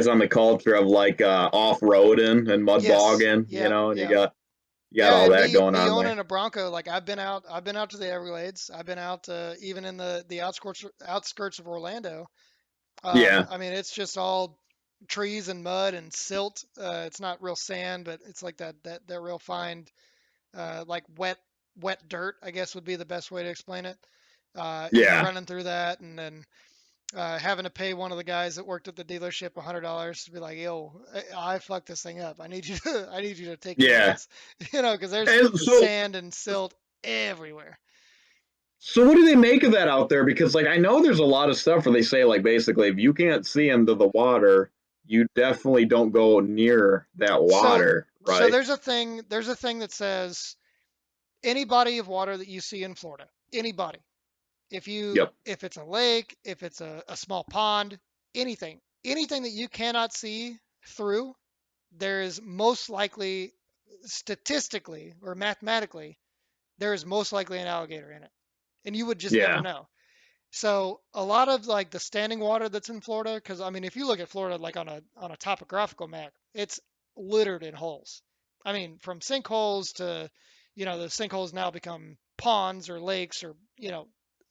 on the culture of like off-roading and mud Yes. bogging, Yep. and Yep. you got Yeah, all and that going me on there. owning a Bronco, like I've been out to the Everglades. I've been out even in the outskirts of Orlando. Yeah, I mean, it's just all trees and mud and silt. It's not real sand, but it's like that real fine, like wet dirt, I guess would be the best way to explain it. yeah. Running through that, and then having to pay one of the guys that worked at the dealership $100 to be like, "Yo, I fucked this thing up. I need you to take care of Yeah. this," because there's And sand and silt everywhere. so what do they make of that out there? Because like I know there's a lot of stuff where they say like basically if you can't see into the water, you definitely don't go near that So, water, so right? there's a thing that says any body of water that you see in Florida, anybody, Yep. if it's a lake, if it's a small pond, anything that you cannot see through, there is most likely, statistically or mathematically, there is most likely an alligator in it, and you would just never Yeah. know. So a lot of like the standing water that's in Florida, because I mean, if you look at Florida like on a topographical map, it's littered in holes. I mean, from sinkholes to, the sinkholes now become ponds or lakes or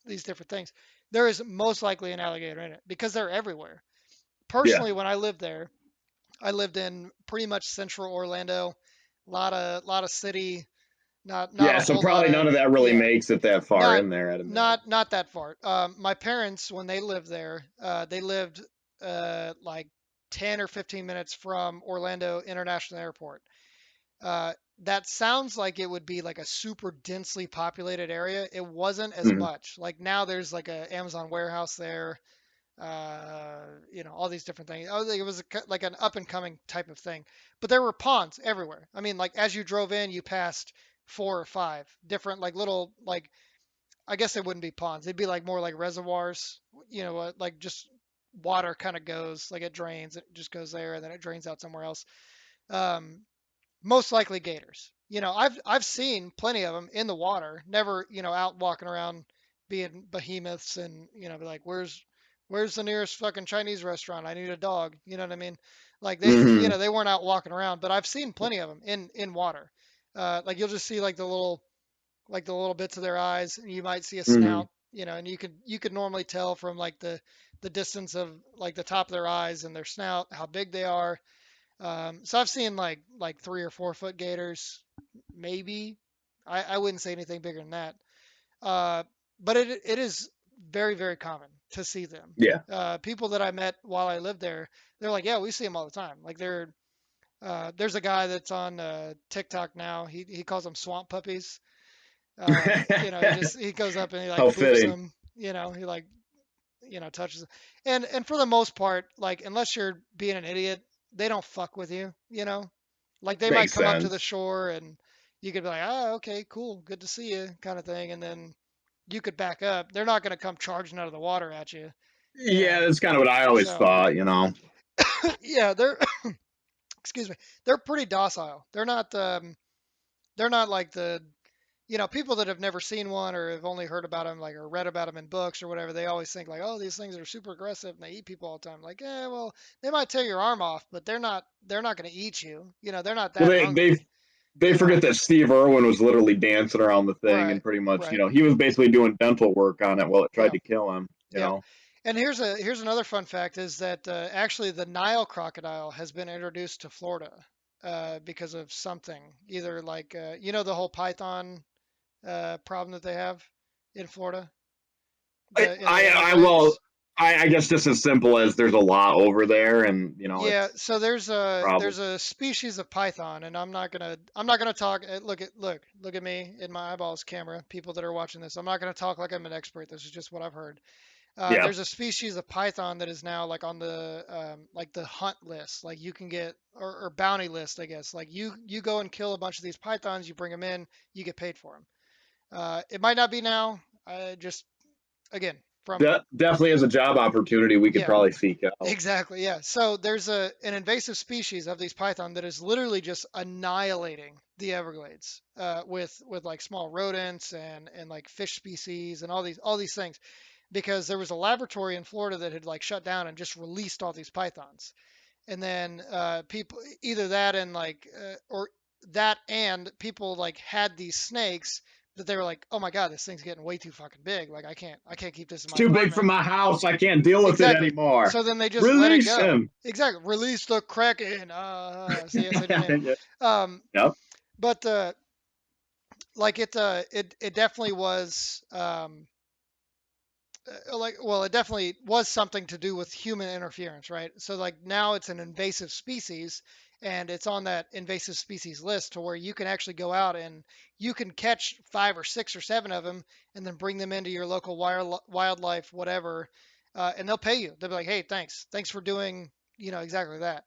these different things. There is most likely an alligator in it because they're everywhere. Yeah. Personally, when I lived there, I lived in pretty much central Orlando, lot of city, not Yeah, a so whole lot probably none of of that really yeah, makes it that far not in there, I'd imagine. not that far. My parents, when they lived there, they lived like 10 or 15 minutes from Orlando International Airport. Uh, that sounds like it would be like a super densely populated area. It wasn't as Mhm. much. Like now, there's like a Amazon warehouse there. All these different things. Oh, it was like an up and coming type of thing. But there were ponds everywhere. I mean, like as you drove in, you passed four or five different like little like I guess they wouldn't be ponds. They'd be like more like reservoirs. Like just water kind of goes like it drains. It just goes there and then it drains out somewhere else. Um, Most likely gators. I've seen plenty of them in the water. Never out walking around being behemoths and be like, where's the nearest fucking Chinese restaurant? I need a dog. You know what I mean? Like they Mhm. they weren't out walking around, but I've seen plenty of them in water. Like you'll just see like the little bits of their eyes, and you might see a Mhm. snout, and you could normally tell from like the distance of like the top of their eyes and their snout how big they are. So I've seen like 3 or 4 foot gators, maybe. I wouldn't say anything bigger than that. Uh, but it is very very common to see them. Yeah. People that I met while I lived there, they're like, yeah, we see them all the time. Like there's a guy that's on TikTok now. He calls them swamp puppies. He goes up and he like How boops fitting. them. He like touches them. And for the most part, like unless you're being an idiot, they don't fuck with you. Like they might Makes come up to the sense. shore and you could be like, oh, okay, cool, good to see you, kind of thing, and then you could back up. They're not gonna come charging out of the water at you. You Yeah, know. that's kind of what I always So thought. yeah, they're excuse me, they're pretty docile. They're not like the people that have never seen one or have only heard about them, like, or read about them in books or whatever, they always think like, oh, these things are super aggressive and they eat people all the time. Like, yeah, well, they might tear your arm off, but they're not going to eat you. They're not Well, that they hungry. they You forget know, that Steve Irwin was literally dancing around the thing right, and pretty much, right, he was basically doing dental work on it while it tried yeah, to kill him, you yeah. know. And here's another fun fact is that actually the Nile crocodile has been introduced to Florida because of something, either like the whole python problem that they have in Florida, I in the I well, Everglades. I guess just as simple as there's a lot over there, and Yeah, it's so problem. there's a species of python, and I'm not gonna talk. Look at me in my eyeballs, camera. People that are watching this, I'm not gonna talk like I'm an expert. This is just what I've heard. Yeah. There's a species of python that is now like on the like the hunt list, like you can get or bounty list, I guess. Like you go and kill a bunch of these pythons, you bring them in, you get paid for them. It might not be now. I just again from Definitely as a job opportunity we could yeah. probably seek out. Exactly, yeah. So there's an invasive species of these python that is literally just annihilating the Everglades with like small rodents and like fish species and all these things because there was a laboratory in Florida that had like shut down and just released all these pythons. and then people either that and like or that and people like had these snakes that they were like, oh my god, this thing's getting way too fucking big. Like I can't keep this in It's my too big for apartment. my house. I can't deal with it Exactly. anymore. So then they just let it Release go. him. Exactly. Release the Kraken. See, I said your name. Um, Yep. but like it definitely was like well it definitely was something to do with human interference, right? So like now it's an invasive species and it's on that invasive species list to where you can actually go out and you can catch 5 or 6 or 7 of them and then bring them into your local wildlife whatever, and they'll pay you. They'll be like, hey, thanks for doing exactly that.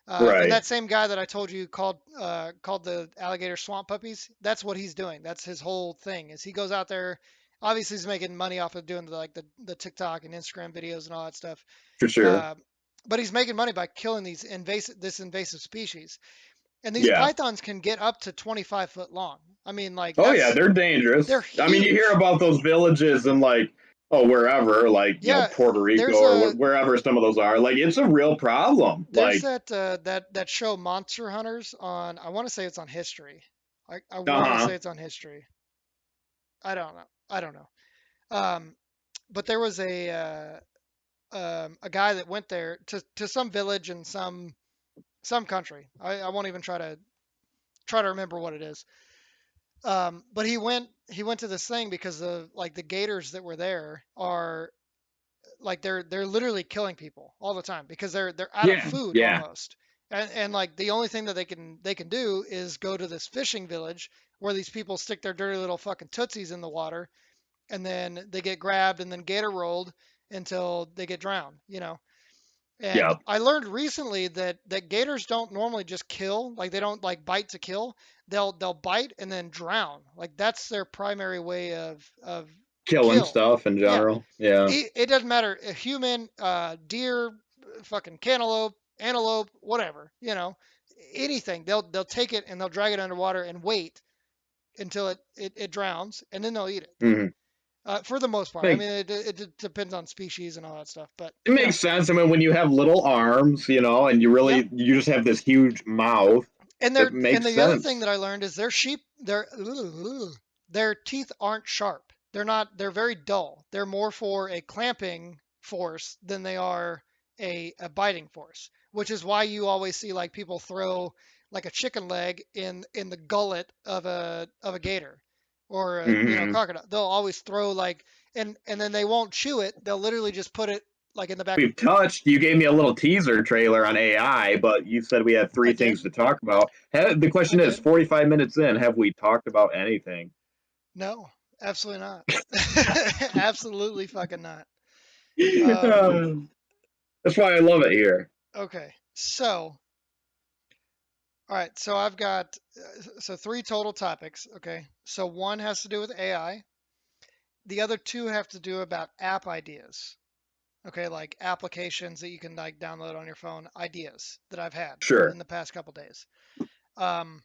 And Right. that same guy that I told you called the alligator swamp puppies, that's what he's doing. That's his whole thing. Is he goes out there. Obviously, he's making money off of doing the TikTok and Instagram videos and all that stuff. For sure. Uh, but he's making money by killing this invasive species. And these Yeah. pythons can get up to 25 foot long. I mean, like Oh yeah, they're they're dangerous. I mean, you hear huge. about those villages and like, oh, wherever, like Yeah, Puerto Rico there's or a wherever some of those are. Like, it's a real problem. there's Like, that show Monster Hunters on. I want to say it's on History. I uh want to say huh, it's on History. I don't know. I don't know. Um, but there was a guy that went there to some village in some country. I won't even try to remember what it is. But he went to this thing because of like the gators that were there are like they're literally killing people all the time because they're out of yeah, food yeah, almost. And like the only thing that they can do is go to this fishing village where these people stick their dirty little fucking tootsies in the water and then they get grabbed and then gator rolled until they get drowned. And yeah. I learned recently that gators don't normally just kill, like they don't like bite to kill. They'll bite and then drown. Like that's their primary way of Killing kill. stuff in Yeah, general. Yeah. it doesn't matter. A human, deer, fucking cantaloupe, antelope, whatever, anything. They'll take it and they'll drag it underwater and wait until it drowns and then they'll eat it. Hmm. For the most part. I Make mean, it depends on species and all that stuff, but it makes sense. I mean, when you have little arms, and yep. you just have this huge mouth, And it and makes the other thing sense. that I learned is their teeth aren't sharp. They're not. They're very dull. They're more for a clamping force than they are a biting force, which is why you always see like people throw like a chicken leg in the gullet of a gator or a Hmm. crocodile. They'll always throw like and then they won't chew it. They'll literally just put it like in the back. We've touched. You gave me a little teaser trailer on AI, but you said we had I three things did. to talk about. The I question is, did. 45 minutes in, have we talked about anything? No, absolutely not. Absolutely fucking not. Um, That's why I love it here. okay. So, all right. So I've got so 3 total topics. Okay. So one has to do with AI. The other two have to do about app ideas. Okay, like applications that you can like download on your phone, ideas that I've had Sure. in the past couple days. Um,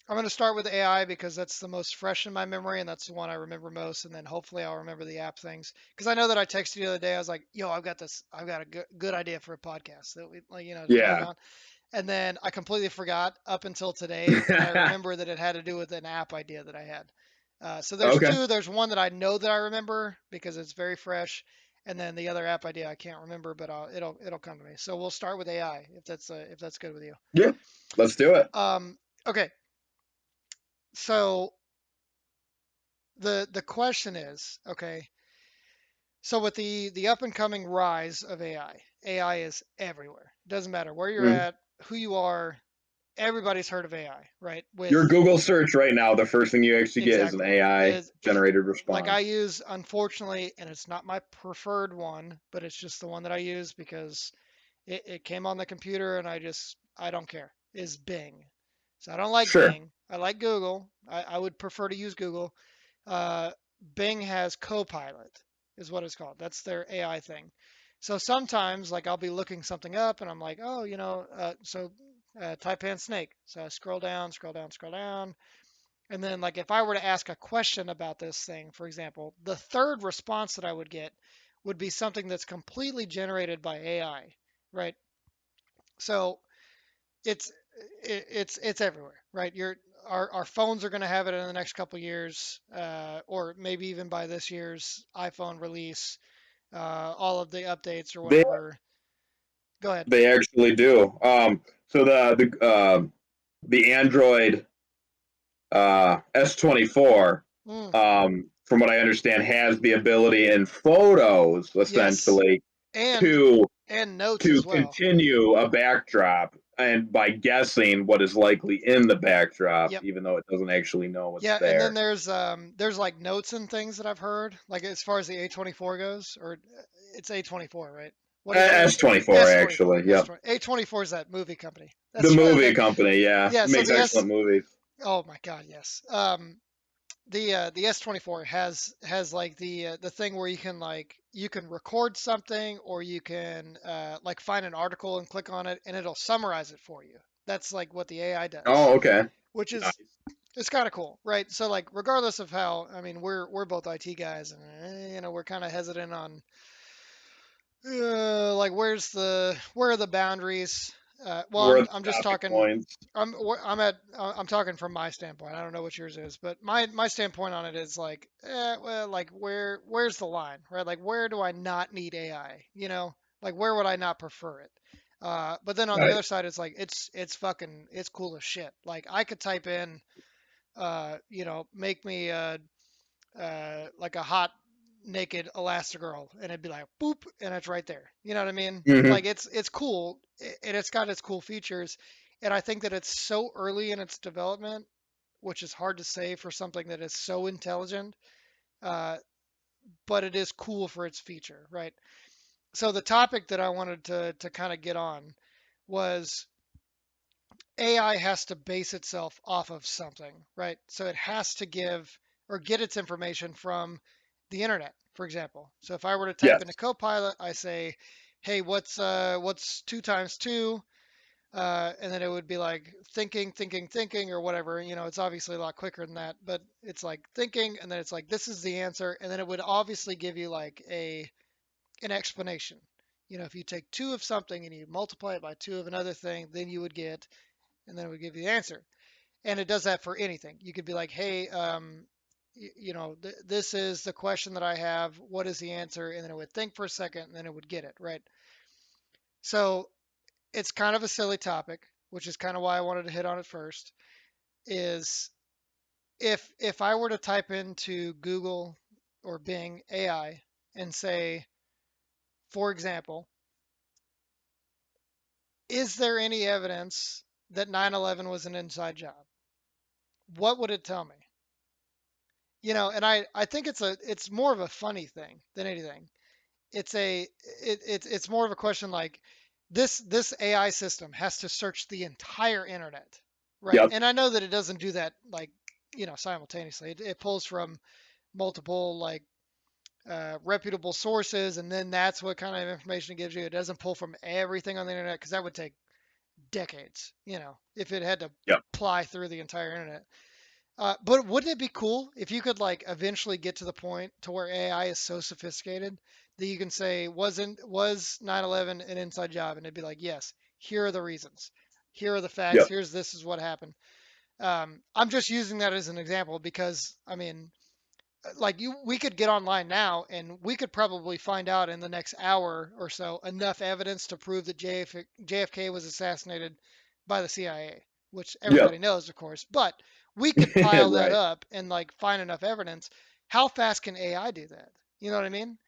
I'm going to start with AI because that's the most fresh in my memory and that's the one I remember most. And then hopefully I'll remember the app things. Because I know that I texted you the other day. I was like, yo, I've got a good idea for a podcast that we, like, to tag Yeah. on. And then I completely forgot up until today. And I remember that it had to do with an app idea that I had. So there's Okay. two. There's one that I know that I remember because it's very fresh. And then the other app idea I can't remember, but it'll come to me. So we'll start with AI if that's good with you. Yeah. Let's do it. Okay. So the question is, okay, so with the up and coming rise of AI is everywhere. It doesn't matter where you're Mm. at, who you are, everybody's heard of AI, right? With Your Google search right now, the first thing you actually get is an exactly AI is generated like I response. use unfortunately, and it's not my preferred one, but it's just the one that I use because it came on the computer and I don't care. Is Bing. So I don't like Sure. Bing. I like Google. I would prefer to use Google. uh, Bing has Copilot, is what it's called. That's their AI thing. So sometimes, like, I'll be looking something up and I'm like, oh, Taipan snake. So I scroll down, scroll down, scroll down. And then, like, if I were to ask a question about this thing, for example, the third response that I would get would be something that's completely generated by AI, right? So it's it's everywhere, right? Our phones are going to have it in the next couple years, or maybe even by this year's iPhone release. All of the updates or They whatever. Go ahead. they actually do. So the Android S24, Mm, from what I understand, has the ability in photos yes, essentially and to notes as well. continue a backdrop and by guessing what is likely in the backdrop, Yep. even though it doesn't actually know what's Yeah, and then there. there's like notes and things that I've heard, like as far as the A24 goes, or it's A24, right? What is it? S24 S24. actually, yep. S20. A24 is that movie company. The That's right. movie company, yeah, Yeah, so makes the S excellent movies. oh my God, yes. The S24 has like the thing where you can record something, or you can like find an article and click on it and it'll summarize it for you. That's like what the AI does, Oh, okay. which Nice. is it's kind of cool, right? So like regardless of how, I mean, we're both IT guys, and we're kind of hesitant on like where are the boundaries? Well, Where are the I'm just stopping talking. points? I'm talking from my standpoint. I don't know what yours is, but my standpoint on it is like, well, like where's the line, right? Like where do I not need AI? Like where would I not prefer it? But then on the Right. other side, it's like it's fucking it's cool as shit. Like I could type in, make me like a hot naked Elastigirl, and it'd be like boop, and it's right there. You know what I mean? Hmm. Like it's cool, and it's got its cool features, and I think that it's so early in its development, which is hard to say for something that is so intelligent, uh, but it is cool for its feature, right? So the topic that I wanted to kind of get on was AI has to base itself off of something, right? So it has to give or get its information from the internet, for example. So if I were to type Yes. in a Copilot, I say, "Hey, what's two times two?" And then it would be like thinking, thinking, thinking, or whatever. It's obviously a lot quicker than that, but it's like thinking, and then it's like this is the answer, and then it would obviously give you like an explanation. If you take two of something and you multiply it by two of another thing, then you would get, and then it would give you the answer. And it does that for anything. You could be like, hey, this is the question that I have. What is the answer? And then it would think for a second, and then it would get it, right? So it's kind of a silly topic, which is kind of why I wanted to hit on it first. Is if I were to type into Google or Bing AI and say, for example, is there any evidence that 9/11 was an inside job? What would it tell me? And I think it's more of a funny thing than anything. It's more of a question like this AI system has to search the entire internet, right? Yep. And I know that it doesn't do that like simultaneously. It pulls from multiple like reputable sources, and then that's what kind of information it gives you. It doesn't pull from everything on the internet, because that would take decades, if it had to Yep. ply through the entire internet. But wouldn't it be cool if you could like eventually get to the point to where AI is so sophisticated that you can say, was 9/11 an inside job? And it'd be like, yes, here are the reasons. Here are the facts. Yep. This is what happened. I'm just using that as an example because, I mean, like we could get online now and we could probably find out in the next hour or so enough evidence to prove that JFK was assassinated by the CIA, which everybody Yep. knows, of course. But we could pile that Right. up and like find enough evidence. How fast can AI do that? You know what I mean?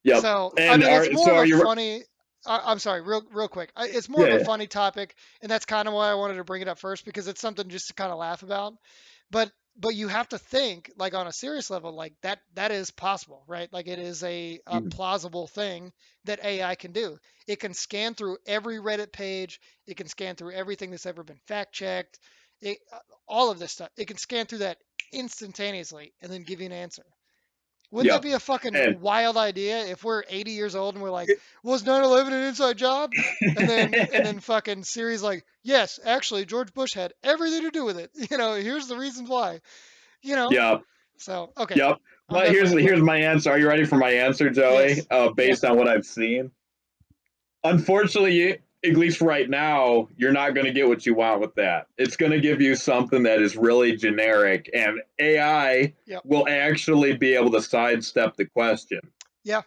Yep. So, I And mean, it's are more so of are a you? funny. I'm sorry, real quick. It's more Yeah. of a Yeah. funny topic, and that's kind of why I wanted to bring it up first, because it's something just to kind of laugh about. But you have to think like on a serious level, like that is possible, right? Like it is a Mhm. plausible thing that AI can do. It can scan through every Reddit page. It can scan through everything that's ever been fact checked. All of this stuff. It can scan through that instantaneously and then give you an answer. Wouldn't that Yep. be a fucking And wild idea if we're 80 years old and we're like, was 9/11 an inside job? And then fucking Siri's like, yes, actually George Bush had everything to do with it. Here's the reasons why. You know. yep. So okay, Yep. I'm But done here's rambling. my answer. Are you ready for my answer, Joey? Yes. Yep. Based on what I've seen. Unfortunately, at least right now, you're not going to get what you want with that. It's going to give you something that is really generic, and AI Yep. will actually be able to sidestep the question. Yeah.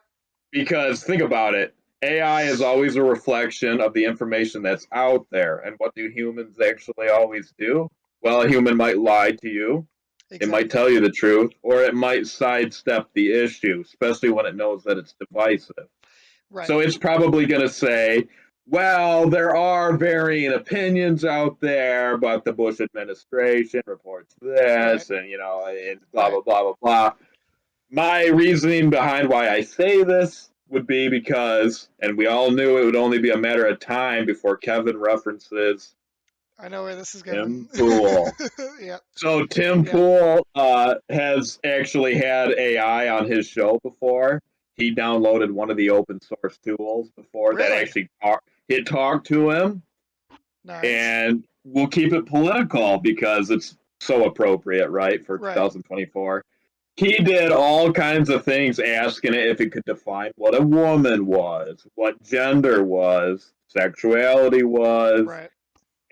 Because think about it, AI is always a reflection of the information that's out there. And what do humans actually always do? Well, a human might lie to you, it might Exactly. tell you the truth, or it might sidestep the issue, especially when it knows that it's divisive. Right. So it's probably going to say, well, there are varying opinions out there, but the Bush administration reports Right. this, and blah, Right. blah, blah, blah, blah. My reasoning behind why I say this would be because, and we all knew it would only be a matter of time before Kevin references I know where this is Tim going. Pool. Yep. So Tim Yep. Pool has actually had AI on his show before. He downloaded one of the open source tools before that Really? actually it talked to him, Nice. and we'll keep it political because it's so appropriate, right, for Right. 2024. He did all kinds of things asking it if it could define what a woman was, what gender was, sexuality was, Right.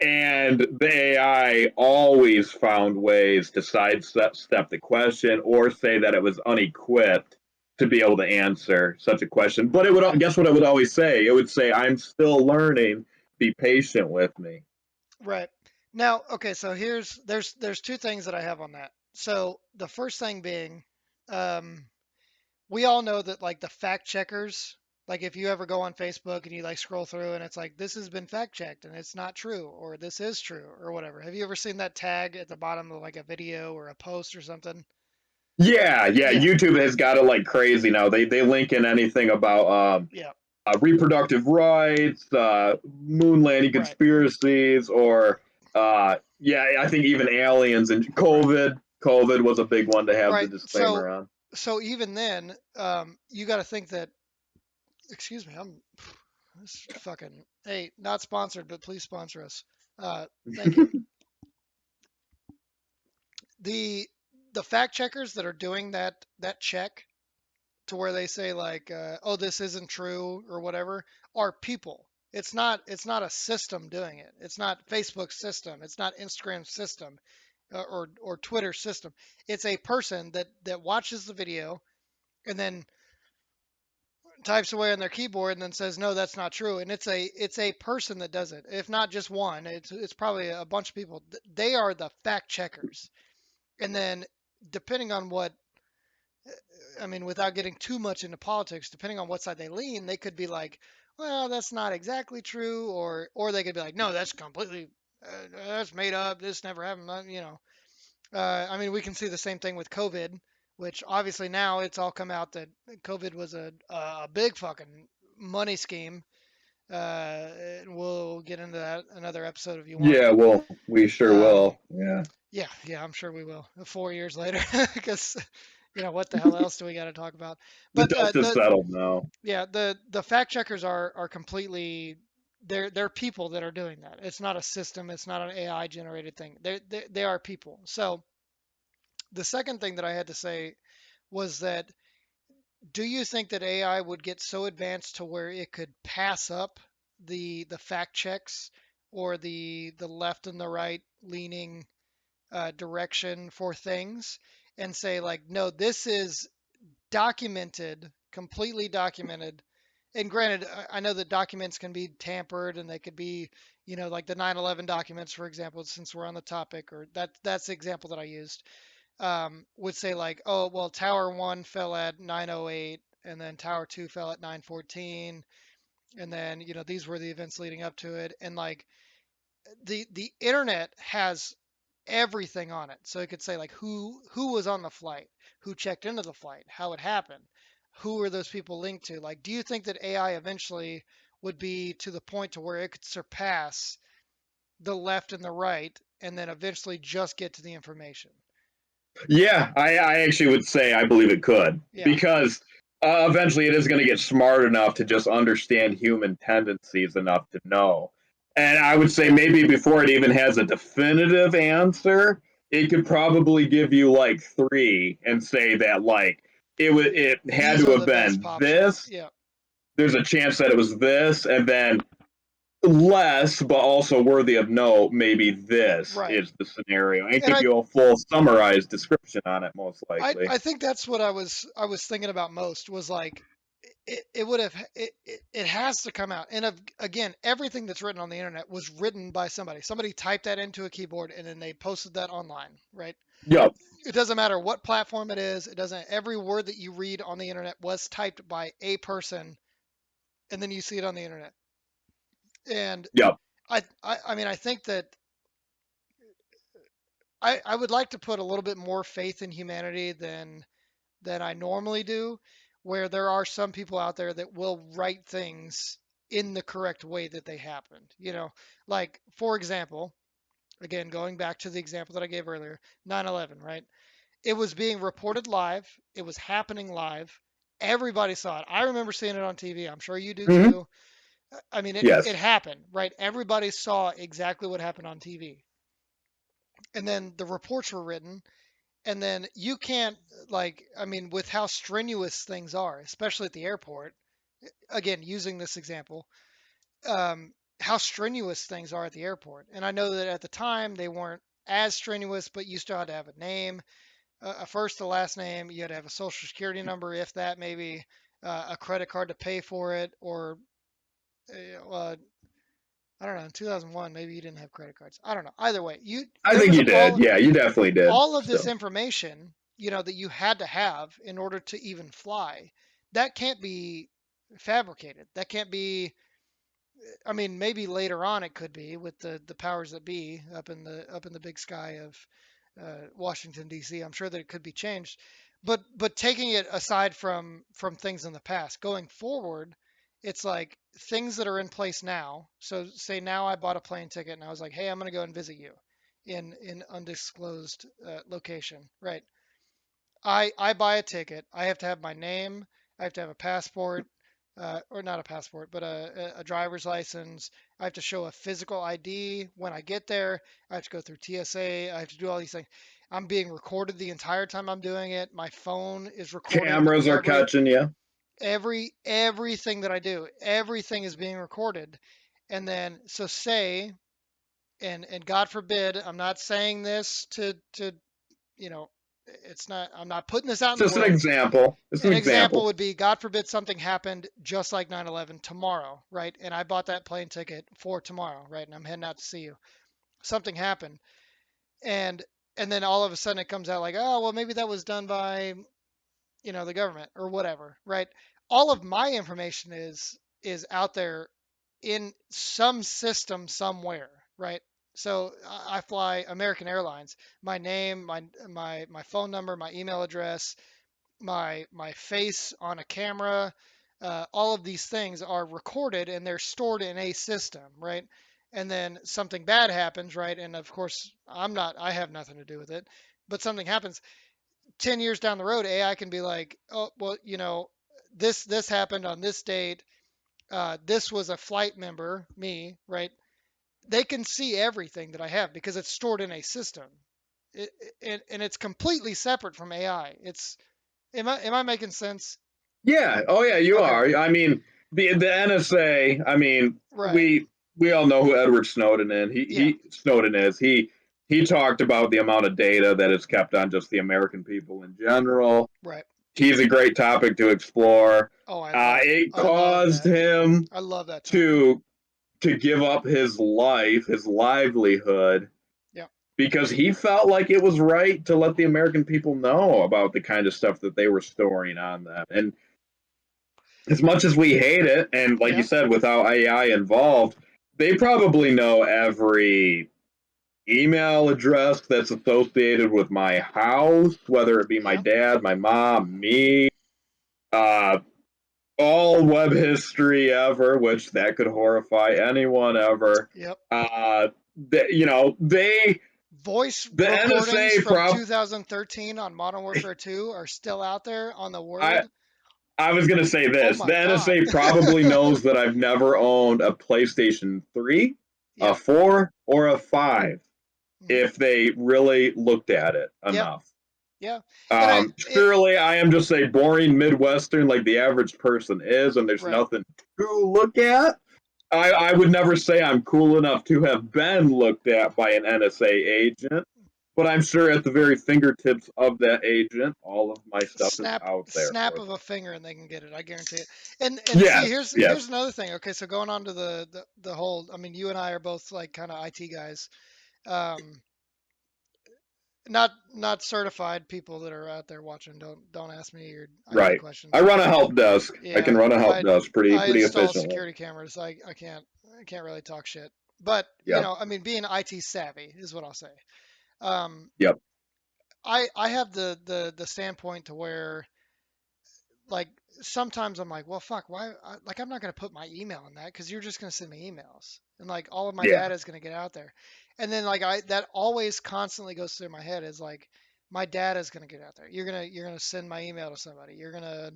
and the AI always found ways to sidestep the question or say that it was unequipped to be able to answer such a question. But it would, Right. guess what it would always say? It would say, "I'm still learning. Be patient with me." Right. Now, okay, so there's two things that I have on that. So the first thing being, um, we all know that like the fact checkers, like if you ever go on Facebook and you like scroll through and it's like this has been fact checked and it's not true or this is true or whatever. Have you ever seen that tag at the bottom of like a video or a post or something? Yeah, yeah. Yeah. YouTube has got it like crazy now. They link in anything about Yeah. reproductive rights, moon landing Right. conspiracies, or yeah, I think even aliens and Right. COVID. COVID was a big one to have the Right. disclaimer on. So even then, you got to think that. Excuse me, I'm this fucking. Hey, not sponsored, but please sponsor us. Thank you. The the fact checkers that are doing that check to where they say like, oh, this isn't true or whatever, are people. It's not a system doing it. It's not Facebook's system. It's not Instagram's system, or Twitter's system. It's a person that watches the video and then types away on their keyboard and then says no, that's not true, and it's a person that does it, if not just one. It's probably a bunch of people. They are the fact checkers, and then depending on what, I mean, without getting too much into politics, depending on what side they lean, they could be like, well, that's not exactly true, or they could be like, no, that's completely that's made up, this never happened, I mean, we can see the same thing with COVID, which obviously now it's all come out that COVID was a big fucking money scheme. And we'll get into that another episode if you want. Yeah, well, we sure Um, will. Yeah, yeah, yeah, I'm sure we will. 4 years later, because what the hell else do we got to talk about? the But dust is the settled now. yeah, the fact checkers are completely, they're people that are doing that. It's not a system. It's not an AI generated thing. They are people. So the second thing that I had to say was that, do you think that AI would get so advanced to where it could pass up the fact checks or the left and the right leaning direction for things, and say like, no, this is documented, completely documented. And granted, I know that documents can be tampered and they could be, like the 9/11 documents, for example, since we're on the topic, or that's the example that I used, would say like, oh, well, Tower 1 fell at 9:08 and then Tower 2 fell at 9:14, and then, these were the events leading up to it, and like the internet has everything on it. So it could say like who was on the flight, who checked into the flight, how it happened, who were those people linked to. Like, do you think that AI eventually would be to the point to where it could surpass the left and the right and then eventually just get to the information? Yeah, I actually would say I believe it could Yeah. because eventually it is going to get smart enough to just understand human tendencies enough to know. And I would say maybe before it even has a definitive answer, it could probably give you like three and say that like it had These to are have the best been options. this. Yeah. There's a chance that it was this, and then less, but also worthy of note, maybe this Right. is the scenario, and And give you a full summarized description on it, most likely. I think that's what I was thinking about most was like it would have it has to come out. And again, everything that's written on the internet was written by somebody. Somebody typed that into a keyboard and then they posted that online, right? Yep. It doesn't matter what platform it is. It doesn't. Every word that you read on the internet was typed by a person, and then you see it on the internet. And Yep. I mean, I think that I would like to put a little bit more faith in humanity than I normally do, where there are some people out there that will write things in the correct way that they happened. Like for example, again going back to the example that I gave earlier, 9/11, right? It was being reported live. It was happening live. Everybody saw it. I remember seeing it on TV. I'm sure you do Hmm. too. I mean, it Yes. happened, right? Everybody saw exactly what happened on TV. And then the reports were written. And then you can't, like, I mean, with how strenuous things are, especially at the airport, again, using this example, how strenuous things are at the airport. And I know that at the time they weren't as strenuous, but you still had to have a name, a first to last name. You had to have a social security number, if that, maybe a credit card to pay for it, or I don't know. In 2001, maybe you didn't have credit cards. I don't know. Either way, I there think was you did. Yeah, you definitely did. all of this Still. information, that you had to have in order to even fly. That can't be fabricated. That can't be. I mean, maybe later on it could be with the powers that be up in the big sky of Washington D.C. I'm sure that it could be changed, but taking it aside from things in the past, going forward, it's like things that are in place now. So say now I bought a plane ticket and I was like, hey, I'm going to go and visit you in undisclosed location, right? I buy a ticket. I have to have my name. I have to have a passport, or not a passport, but a driver's license. I have to show a physical ID when I get there. I have to go through TSA. I have to do all these things. I'm being recorded the entire time I'm doing it. My phone is recording Cameras are catching you. everything that I do. Everything is being recorded. And then so say, and God forbid, I'm not saying this to you know, it's not, I'm not putting this out in It's the just an world. example. It's an An example example. would be, God forbid something happened just like 9/11 tomorrow, right? And I bought that plane ticket for tomorrow, right? And I'm heading out to see you. Something happened, and and then all of a sudden it comes out like, oh, well, maybe that was done by, the government or whatever, right? All of my information is out there in some system somewhere, right? So I fly American Airlines. My name, my phone number, my email address, my face on a camera, all of these things are recorded and they're stored in a system, right? And then something bad happens, right? And of course, I have nothing to do with it, but something happens 10 years down the road, AI can be like, oh, well, this happened on this date. This was a flight member, me, right? They can see everything that I have because it's stored in a system. And it's completely separate from AI. Am I making sense? Yeah. Oh, yeah. You Okay. are. I mean, the NSA. I mean, Right. we all know who Edward Snowden is. Yeah. He Snowden is. He talked about the amount of data that is kept on just the American people in general. Right. He's a great topic to explore. Oh, It I love caused that. him I love that topic. to give up his life, his livelihood, Yeah. because he felt like it was right to let the American people know about the kind of stuff that they were storing on them. And as much as we hate it, and like you Yeah. said, without AI involved, they probably know every email address that's associated with my house, whether it be my Yeah. dad, my mom, me, uh, all web history ever, which that could horrify anyone ever. Yep. Uh, they Voice the recordings NSA from prob 2013 on Modern Warfare 2 are still out there on the I Word. I was gonna say Oh this. my The God. NSA probably knows that I've never owned a PlayStation 3, a Yep. 4, or a 5 Hmm. if they really looked at it Yep. enough. Yeah. And Surely I am just a boring Midwestern like the average person is, and there's right. nothing to look at. I would never say I'm cool enough to have been looked at by an NSA agent, but I'm sure at the very fingertips of that agent, all of my stuff is out there Snap for of them. a finger and they can get it. I guarantee it. And see, Yes, here's yes, another thing. Okay, so going on to the whole. I mean, you and I are both like kind of IT guys. Um, not certified people that are out there watching. Don't ask me your IT right. I questions. run a help desk. I can Yeah, run a help desk I pretty install efficiently. security cameras. I can't really talk shit. But Yep, I mean, being IT savvy is what I'll say. Um, yep, I have the standpoint to where like sometimes I'm like, well, fuck, why? Like, I'm not gonna put my email in that because you're just gonna send me emails, and like all of my yeah, data is gonna get out there. And then like that always constantly goes through my head is like, my data is gonna get out there. You're gonna send my email to somebody. You're gonna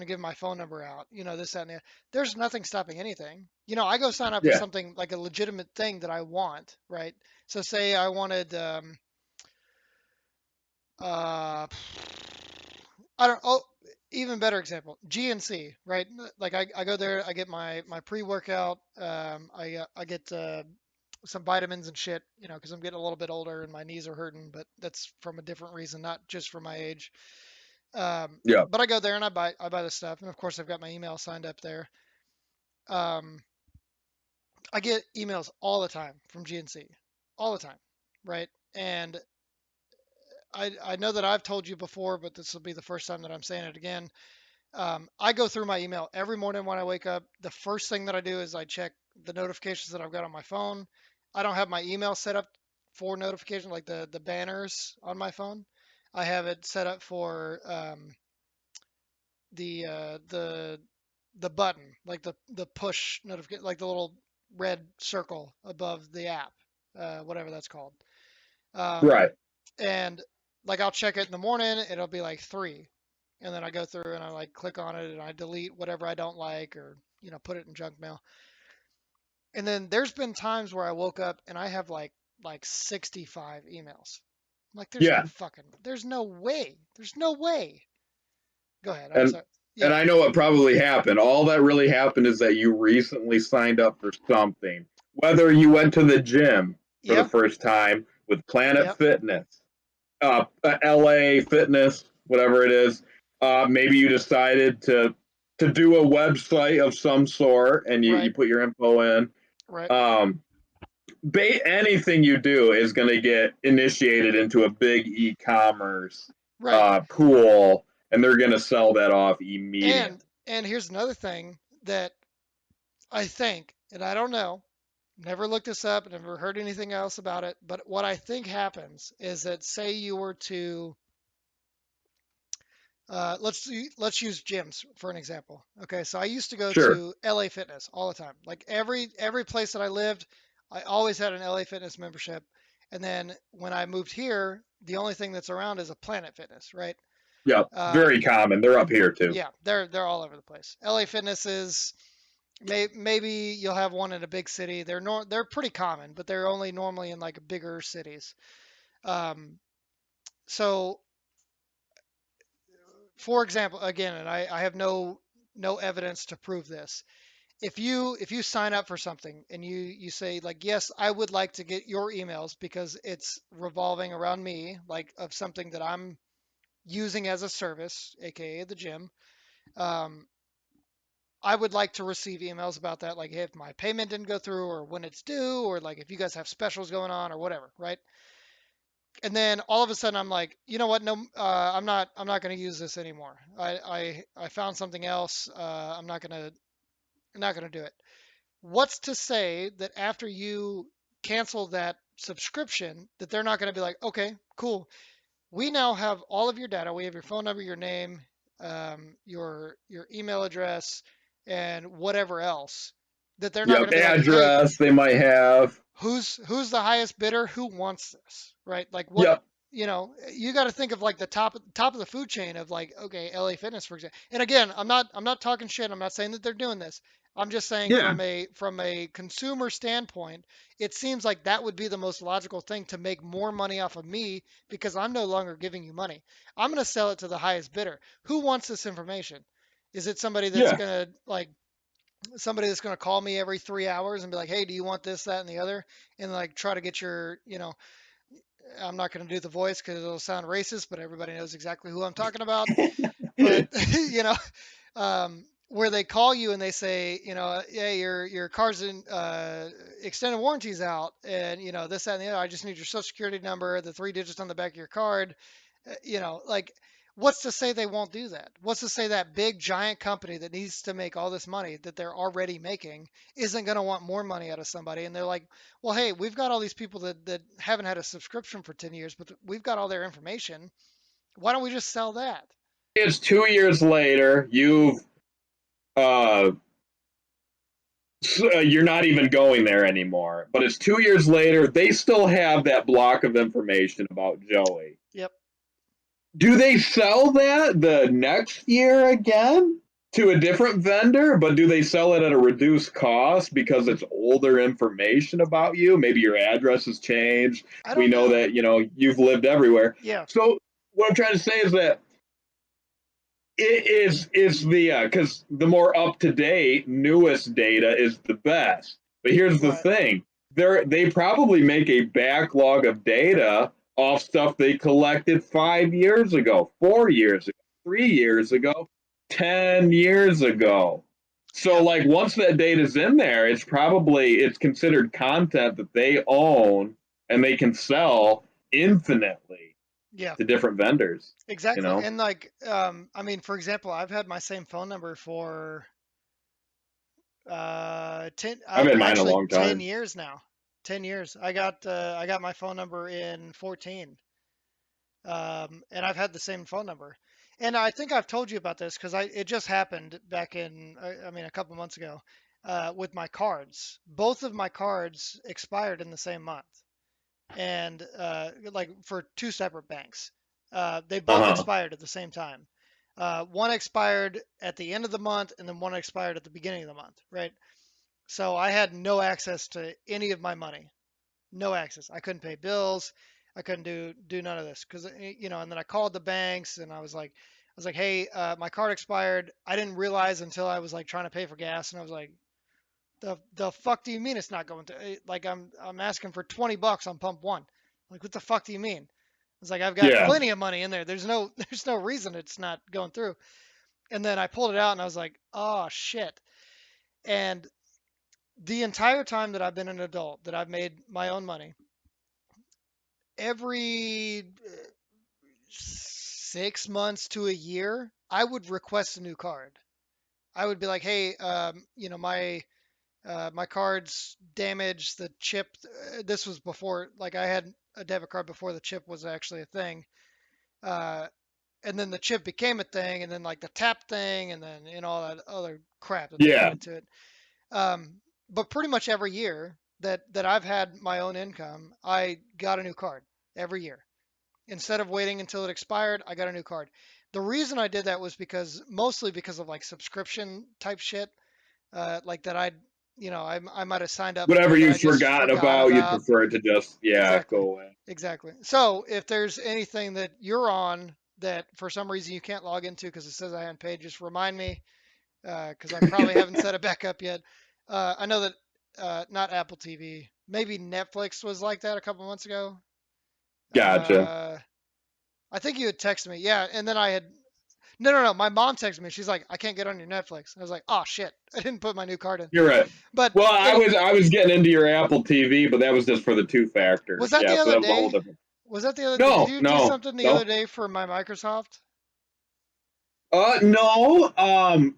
give my phone number out. This, that, and the. There's nothing stopping anything. I go sign up for yeah. something like a legitimate thing that I want, right? So say I wanted uh I don't. Oh, even better example, GNC, right? Like I go there, I get my pre-workout, I get some vitamins and shit, because I'm getting a little bit older and my knees are hurting, but that's from a different reason, not just for my age. Yeah. But I go there and I buy the stuff, and of course I've got my email signed up there. Um, I get emails all the time from GNC, all the time, right? And I know that I've told you before, but this will be the first time that I'm saying it again. I go through my email every morning when I wake up. The first thing that I do is I check the notifications that I've got on my phone. I don't have my email set up for notification like the banners on my phone. I have it set up for the uh, the the button, like the push notification, like the little red circle above the app, whatever that's called. Um, Right. and like I'll check it in the morning, it'll be like 3, and then I go through and I like click on it and I delete whatever I don't like or put it in junk mail. And then there's been times where I woke up and I have like 65 emails. I'm like, Yeah. there's no way, there's no way. Go ahead. I'm And sorry. and Yeah. I know what probably happened. All that really happened is that you recently signed up for something. Whether you went to the gym for the Yeah. first time with Planet Yep. Fitness, LA Fitness, whatever it is, maybe you decided to do a website of some sort and you Right. put your info in. Right. Um, anything you do is going to get initiated into a big e-commerce Right. pool, and they're going to sell that off And immediately. and here's another thing that I think, and I don't know, never looked this up, never heard anything else about it, but what I think happens is that say you were to let's use gyms for an example. Okay, so I used to go Sure. to LA Fitness all the time. Like every place that I lived, I always had an LA Fitness membership. And then when I moved here, the only thing that's around is a Planet Fitness, right? Yep. Very Um, common. They're up here too. yeah, they're all over the place. LA Fitness is maybe you'll have one in a big city. They're pretty common, but they're only normally in like bigger cities. Um, so for example, again, and I have no evidence to prove this. If you sign up for something and you say like, yes, I would like to get your emails because it's revolving around me, like of something that I'm using as a service, aka the gym. Um, I would like to receive emails about that, like if my payment didn't go through or when it's due, or like if you guys have specials going on or whatever, right? And then all of a sudden I'm like, you know what? No, I'm not going to use this anymore. I found something else. I'm not gonna do it. What's to say that after you cancel that subscription, that they're not going to be like, okay, cool. We now have all of your data. We have your phone number, your name, your email address, and whatever else. That they're not going Yep. to be like, hey, Address they might have. who's the highest bidder? Who wants this? Right? Like what? Yep. You got to think of like the top of the food chain of like, okay, LA Fitness, for example. And again, I'm not talking shit. I'm not saying that they're doing this. I'm just saying Yeah. from a consumer standpoint, it seems like that would be the most logical thing to make more money off of me because I'm no longer giving you money. I'm going to sell it to the highest bidder. Who wants this information? Is it somebody that's Yeah. going to like somebody that's going to call me every 3 hours and be like, hey, do you want this, that, and the other? And like try to get your, I'm not going to do the voice because it'll sound racist, but everybody knows exactly who I'm talking about. But where they call you and they say, yeah, your car's in extended warranty's out, and this, that, and the other. I just need your social security number, the 3 digits on the back of your card. Like, what's to say they won't do that? What's to say that big giant company that needs to make all this money that they're already making isn't going to want more money out of somebody? And they're like, well, hey, we've got all these people that haven't had a subscription for 10 years, but we've got all their information. Why don't we just sell that? It's 2 years later. Uh, you're not even going there anymore. But it's 2 years later. They still have that block of information about Joey. Yep. Do they sell that the next year again to a different vendor? But do they sell it at a reduced cost because it's older information about you? Maybe your address has changed. I We don't know know. that you've lived everywhere. Yeah. So what I'm trying to say is that it is the because the more up to date, newest data is the best. But here's the Right. thing: they probably make a backlog of data off stuff they collected 5 years ago, 4 years ago, 3 years ago, 10 years ago. So Yeah. like once that data's in there, it's considered content that they own and they can sell infinitely Yeah. to different vendors. You Exactly. know, And like, I mean, for example, I've had my same phone number for 10, I've had mine a actually long 10 time. years now. 10 years. I got my phone number in 14. And I've had the same phone number. And I think I've told you about this because it just happened back in, I mean, a couple months ago, with my cards. Both of my cards expired in the same month, and like for two separate banks. They both Uh huh. expired at the same time. One expired at the end of the month, and then one expired at the beginning of the month, right? So I had no access to any of my money, no access. I couldn't pay bills. I couldn't do none of this because And then I called the banks and I was like, hey, my card expired. I didn't realize until I was like trying to pay for gas, and I was like, the fuck do you mean it's not going to? Like I'm asking for $20 on pump one. Like what the fuck do you mean? It's like I've got Yeah. plenty of money in there. There's no there's no reason it's not going through. And then I pulled it out and I was like, oh shit. And the entire time that I've been an adult, that I've made my own money, every 6 months to a year, I would request a new card. I would be like, hey, my card's damaged. The chip. This was before, like, I had a debit card before the chip was actually a thing. Uh, and then the chip became a thing, and then like the tap thing, and then all that other crap that they Yeah. added to it. But pretty much every year that I've had my own income, I got a new card every year. Instead of waiting until it expired, I got a new card. The reason I did that was mostly because of like subscription type shit, like that I might have signed up Whatever for that I you've just forgotten forgot about, you'd about. prefer it to just go Exactly. away. Exactly. So if there's anything that you're on that for some reason you can't log into because it says I haven't paid, just remind me because I probably haven't set it back up yet. I know that not Apple TV, maybe Netflix was like that a couple months ago. Gotcha. Uh, I think you had texted me, yeah, and then I had no, no, no. My mom texted me. She's like, I can't get on your Netflix. I was like, oh shit, I didn't put my new card in. You're right. But Well, I any, was I was getting into your Apple TV, but that was just for the two was factor. that the Yeah, so other that was a whole day? different. Was that the other? Did No, you do no, something the other no. day for my Microsoft? No. A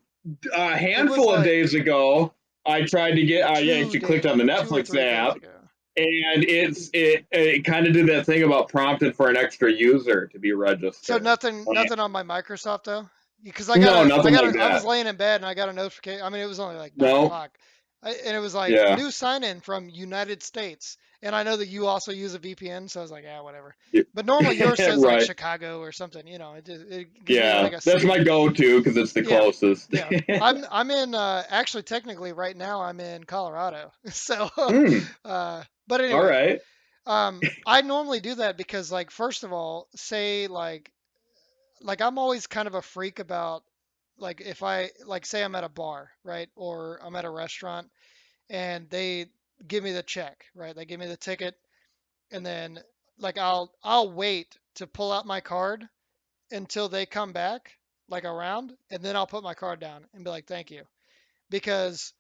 It was handful of like days ago, I tried to get. Yeah, two you clicked on the day, 2 or 3 days Netflix app, ago. and it kind of did that thing about prompted for an extra user to be So registered. nothing on my Microsoft though, because No, nothing like I was that. laying in bed and I got a notification. I mean, it was only like nine No. o'clock, and it was like Yeah. new sign in from United States. And I know that you also use a VPN, so I was like, yeah, whatever. But normally yours says like Right. Chicago or something. It gives me Yeah, like a that's my city. go-to because it's the Yeah, closest. yeah. I'm in actually technically right now I'm in Colorado. So, Hmm. but All anyway, right. I normally do that because like first of all, say like I'm always kind of a freak about like if I like say I'm at a bar, right, or I'm at a restaurant, and they give me the check, right? They give me the ticket, and then like I'll wait to pull out my card until they come back like around, and then I'll put my card down and be like, thank you, because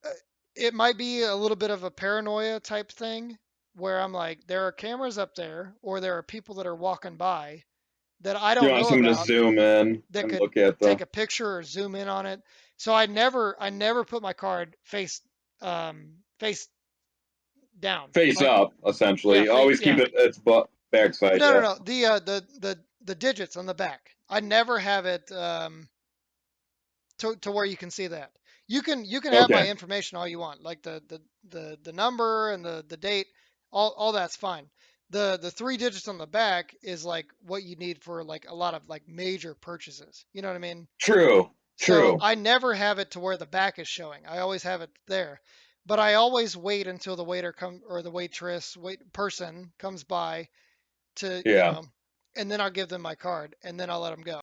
uh, it might be a little bit of a paranoia type thing where I'm like, there are cameras up there, or there are people that are walking by that I You don't want know someone to about zoom in that and could look at take the a picture or zoom in on it. So I never put my card face down. face Like up, yeah, essentially. Always keep yeah. it its butt backside. No, no, Yeah. no. The digits on the back. I never have it to where you can see that. You can have my Okay. information all you want, like the number and the date, all that's fine. The three digits on the back is like what you need for like a lot of like major purchases. You know what I mean? True. So True. I never have it to where the back is showing. I always have it there. But I always wait until the waiter come or the wait person comes by to, Yeah. and then I'll give them my card and then I'll let them go.